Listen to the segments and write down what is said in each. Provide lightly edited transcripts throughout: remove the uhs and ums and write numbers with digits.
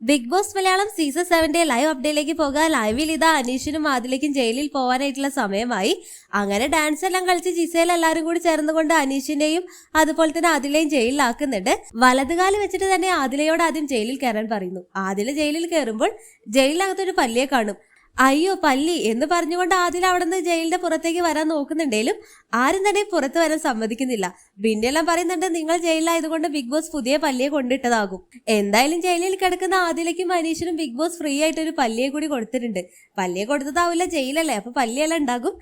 Big boss Malayalam season 7 live അപ്ഡേറ്റിലേക്ക് പോകാൻ ലൈവിൽ ഇതാ അനീഷിനും ആദിലേക്കും ജയിലിൽ പോകാനായിട്ടുള്ള സമയമായി. അങ്ങനെ ഡാൻസ് എല്ലാം കളിച്ച് ജിസേൽ എല്ലാവരും കൂടി ചേർന്നുകൊണ്ട് അനീഷിനെയും അതുപോലെ തന്നെ ആദിലയും ജയിലിലാക്കുന്നുണ്ട്. വലതുകാല് വെച്ചിട്ട് തന്നെ ആദിലയോട് ആദ്യം ജയിലിൽ കയറാൻ പറയുന്നു. ആദില ജയിലിൽ കയറുമ്പോൾ ജയിലിനകത്തൊരു പല്ലിയെ കാണും. അയ്യോ പല്ലി എന്ന് പറഞ്ഞുകൊണ്ട് ആദില അവിടെ നിന്ന് ജയിലിന്റെ പുറത്തേക്ക് വരാൻ നോക്കുന്നുണ്ടെങ്കിലും ആരും തന്നെ പുറത്ത് വരാൻ സമ്മതിക്കുന്നില്ല. പിന്നെല്ലാം പറയുന്നുണ്ട്, നിങ്ങൾ ജയിലിലായതുകൊണ്ട് ബിഗ് ബോസ് പുതിയ പല്ലിയെ കൊണ്ടിട്ടതാകും. എന്തായാലും ജയിലിൽ കിടക്കുന്ന ആദിലയ്ക്കും അനീഷിനും ബിഗ് ബോസ് ഫ്രീ ആയിട്ട് ഒരു പല്ലിയെ കൂടി കൊടുത്തിട്ടുണ്ട്. പല്ലിയെ കൊടുത്തതാവില്ല, ജയിലല്ലേ, അപ്പൊ പല്ലിയെല്ലാം ഉണ്ടാകും.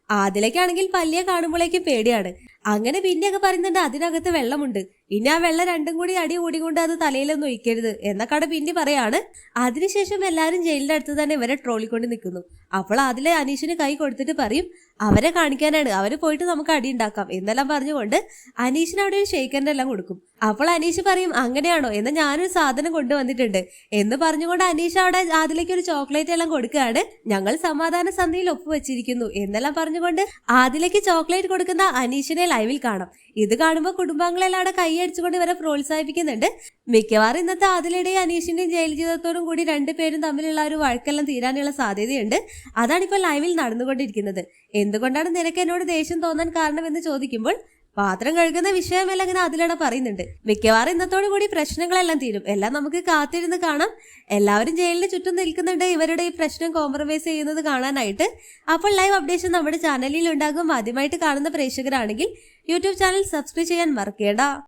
ആദിലയ്ക്കാണെങ്കിൽ പല്ലിയെ കാണുമ്പോഴേക്കും പേടിയാണ്. അങ്ങനെ പിന്നെയൊക്കെ പറയുന്നുണ്ട് അതിനകത്ത് വെള്ളമുണ്ട്, ഇനി ആ വെള്ളം രണ്ടും കൂടി അടി കൂടിക്കൊണ്ട് അത് തലയിലൊന്നും ഒഴിക്കരുത് എന്നൊക്കെ പിന്നെ പറയാണ്. അതിനുശേഷം എല്ലാവരും ജയിലിന്റെ അടുത്ത് തന്നെ ഇവരെ ട്രോളിക്കൊണ്ട് നിൽക്കുന്നു. അപ്പോൾ അതിലെ അനീഷിന് കൈ കൊടുത്തിട്ട് പറയും, അവരെ കാണിക്കാനാണ്, അവര് പോയിട്ട് നമുക്ക് അടി ഉണ്ടാക്കാം എന്നെല്ലാം പറഞ്ഞുകൊണ്ട് അനീഷിന് അവിടെ ഒരു ഷെയ്ക്കറിന്റെ എല്ലാം കൊടുക്കും. അപ്പോൾ അനീഷ് പറയും, അങ്ങനെയാണോ, എന്ന് ഞാനൊരു സാധനം കൊണ്ടുവന്നിട്ടുണ്ട് എന്ന് പറഞ്ഞുകൊണ്ട് അനീഷ് അവിടെ ആദിലേക്ക് ഒരു ചോക്ലേറ്റ് എല്ലാം കൊടുക്കുകയാണ്. ഞങ്ങൾ സമാധാന സന്ധിയിൽ ഒപ്പുവെച്ചിരിക്കുന്നു എന്നെല്ലാം പറഞ്ഞുകൊണ്ട് ആദിലേക്ക് ചോക്ലേറ്റ് കൊടുക്കുന്ന അനീഷിനെ ലൈവിൽ കാണാം. ഇത് കാണുമ്പോൾ കുടുംബാംഗങ്ങളെല്ലാം അവിടെ കൈയടിച്ചുകൊണ്ട് ഇവരെ പ്രോത്സാഹിപ്പിക്കുന്നുണ്ട്. മിക്കവാറും ഇന്നത്തെ ആദിലയുടെയും അനീഷിന്റെയും ജയിൽ ജീവിതത്തോടും കൂടി രണ്ടുപേരും തമ്മിലുള്ള ഒരു വഴക്കെല്ലാം തീരാനുള്ള സാധ്യതയുണ്ട്. അതാണിപ്പോൾ ലൈവിൽ നടന്നുകൊണ്ടിരിക്കുന്നത്. എന്തുകൊണ്ടാണ് നിനക്ക് എന്നോട് ദേഷ്യം തോന്നാൻ കാരണമെന്ന് ചോദിക്കുമ്പോൾ പാത്രം കഴുകുന്ന വിഷയമെല്ലാം ഇങ്ങനെ അതിലൂടെ പറയുന്നുണ്ട്. മിക്കവാറും ഇന്നത്തോടു കൂടി പ്രശ്നങ്ങളെല്ലാം തീരും. എല്ലാം നമുക്ക് കാത്തിരുന്ന് കാണാം. എല്ലാവരും ജയിലിന് ചുറ്റും നിൽക്കുന്നുണ്ട് ഇവരുടെ ഈ പ്രശ്നം കോംപ്രമൈസ് ചെയ്യുന്നത് കാണാനായിട്ട്. അപ്പോൾ ലൈവ് അപ്ഡേഷൻ നമ്മുടെ ചാനലിൽ ഉണ്ടാകും. ആദ്യമായിട്ട് കാണുന്ന പ്രേക്ഷകരാണെങ്കിൽ യൂട്യൂബ് ചാനൽ സബ്സ്ക്രൈബ് ചെയ്യാൻ മറക്കേണ്ട.